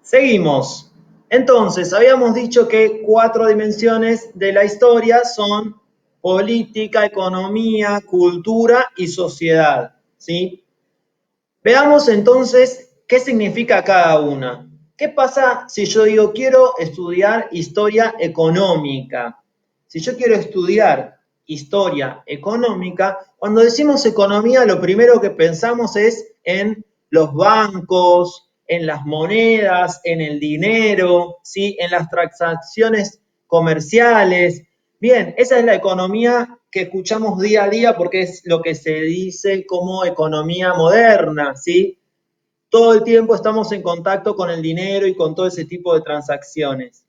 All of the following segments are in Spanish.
Seguimos. Entonces, habíamos dicho que 4 dimensiones de la historia son política, economía, cultura y sociedad, ¿sí? Veamos entonces qué significa cada una. ¿Qué pasa si yo digo quiero estudiar historia económica? Si yo quiero estudiar historia económica, cuando decimos economía, lo primero que pensamos es en los bancos, en las monedas, en el dinero, ¿sí? En las transacciones comerciales. Bien, esa es la economía que escuchamos día a día porque es lo que se dice como economía moderna, ¿sí? Todo el tiempo estamos en contacto con el dinero y con todo ese tipo de transacciones.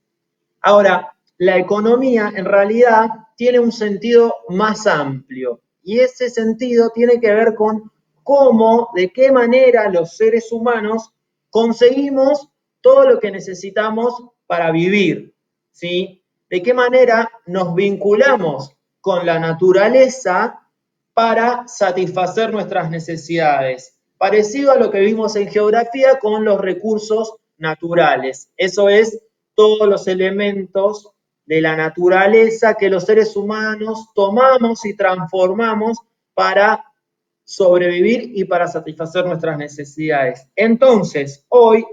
Ahora, la economía en realidad tiene un sentido más amplio y ese sentido tiene que ver con cómo, de qué manera los seres humanos conseguimos todo lo que necesitamos para vivir, ¿sí? De qué manera nos vinculamos con la naturaleza para satisfacer nuestras necesidades. Parecido a lo que vimos en geografía con los recursos naturales. Eso es todos los elementos de la naturaleza que los seres humanos tomamos y transformamos para sobrevivir y para satisfacer nuestras necesidades. Entonces, hoy,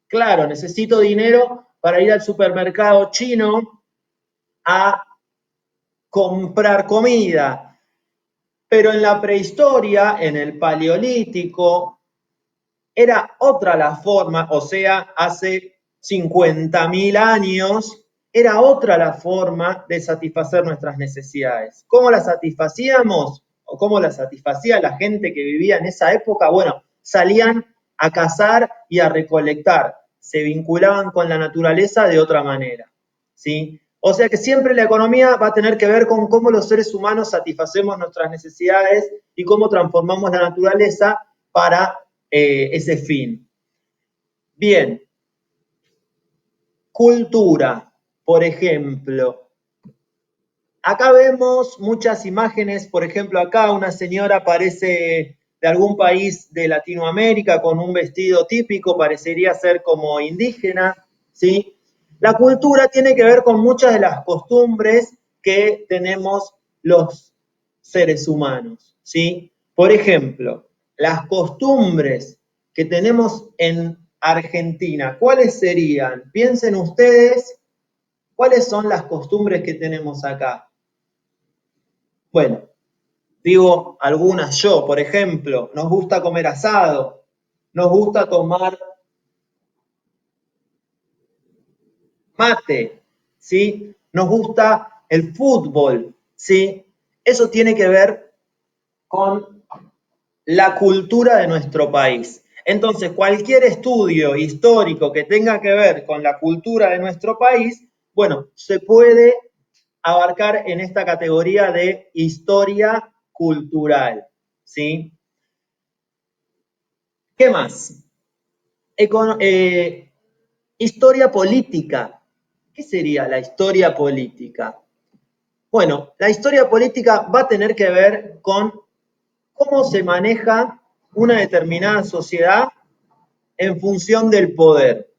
claro, necesito dinero para ir al supermercado chino a comprar comida, pero en la prehistoria, en el paleolítico, era otra la forma, o sea, hace 50.000 años, era otra la forma de satisfacer nuestras necesidades. ¿Cómo las satisfacíamos? ¿O cómo las satisfacía la gente que vivía en esa época? Bueno, salían a cazar y a recolectar, se vinculaban con la naturaleza de otra manera, ¿sí? O sea que siempre la economía va a tener que ver con cómo los seres humanos satisfacemos nuestras necesidades y cómo transformamos la naturaleza para ese fin. Bien, cultura, por ejemplo. Acá vemos muchas imágenes, por ejemplo, acá una señora parece de algún país de Latinoamérica con un vestido típico, parecería ser como indígena, ¿sí? La cultura tiene que ver con muchas de las costumbres que tenemos los seres humanos, ¿sí? Por ejemplo, las costumbres que tenemos en Argentina, ¿cuáles serían? Piensen ustedes, ¿cuáles son las costumbres que tenemos acá? Bueno, digo algunas yo, por ejemplo, nos gusta comer asado, nos gusta tomar mate, ¿sí? Nos gusta el fútbol, ¿sí? Eso tiene que ver con la cultura de nuestro país. Entonces, cualquier estudio histórico que tenga que ver con la cultura de nuestro país, bueno, se puede abarcar en esta categoría de historia cultural, ¿sí? ¿Qué más? Historia política. ¿Qué sería la historia política? Bueno, la historia política va a tener que ver con cómo se maneja una determinada sociedad en función del poder.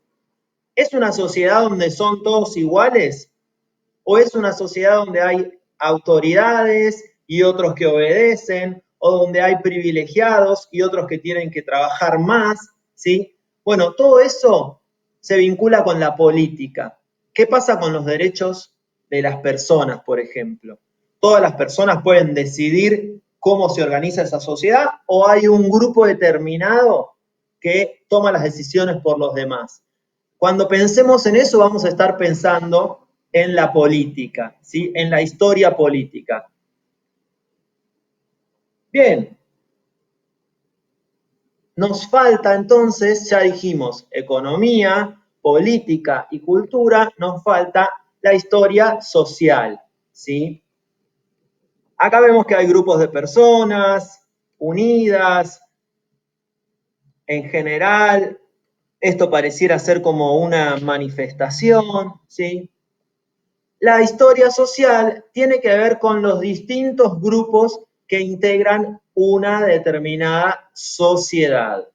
¿Es una sociedad donde son todos iguales? ¿O es una sociedad donde hay autoridades y otros que obedecen? ¿O donde hay privilegiados y otros que tienen que trabajar más? ¿Sí? Bueno, todo eso se vincula con la política. ¿Qué pasa con los derechos de las personas, por ejemplo? ¿Todas las personas pueden decidir cómo se organiza esa sociedad o hay un grupo determinado que toma las decisiones por los demás? Cuando pensemos en eso vamos a estar pensando en la política, ¿sí? En la historia política. Bien, nos falta entonces, ya dijimos, economía, política y cultura, nos falta la historia social, ¿sí? Acá vemos que hay grupos de personas unidas, en general, esto pareciera ser como una manifestación, ¿sí? La historia social tiene que ver con los distintos grupos que integran una determinada sociedad.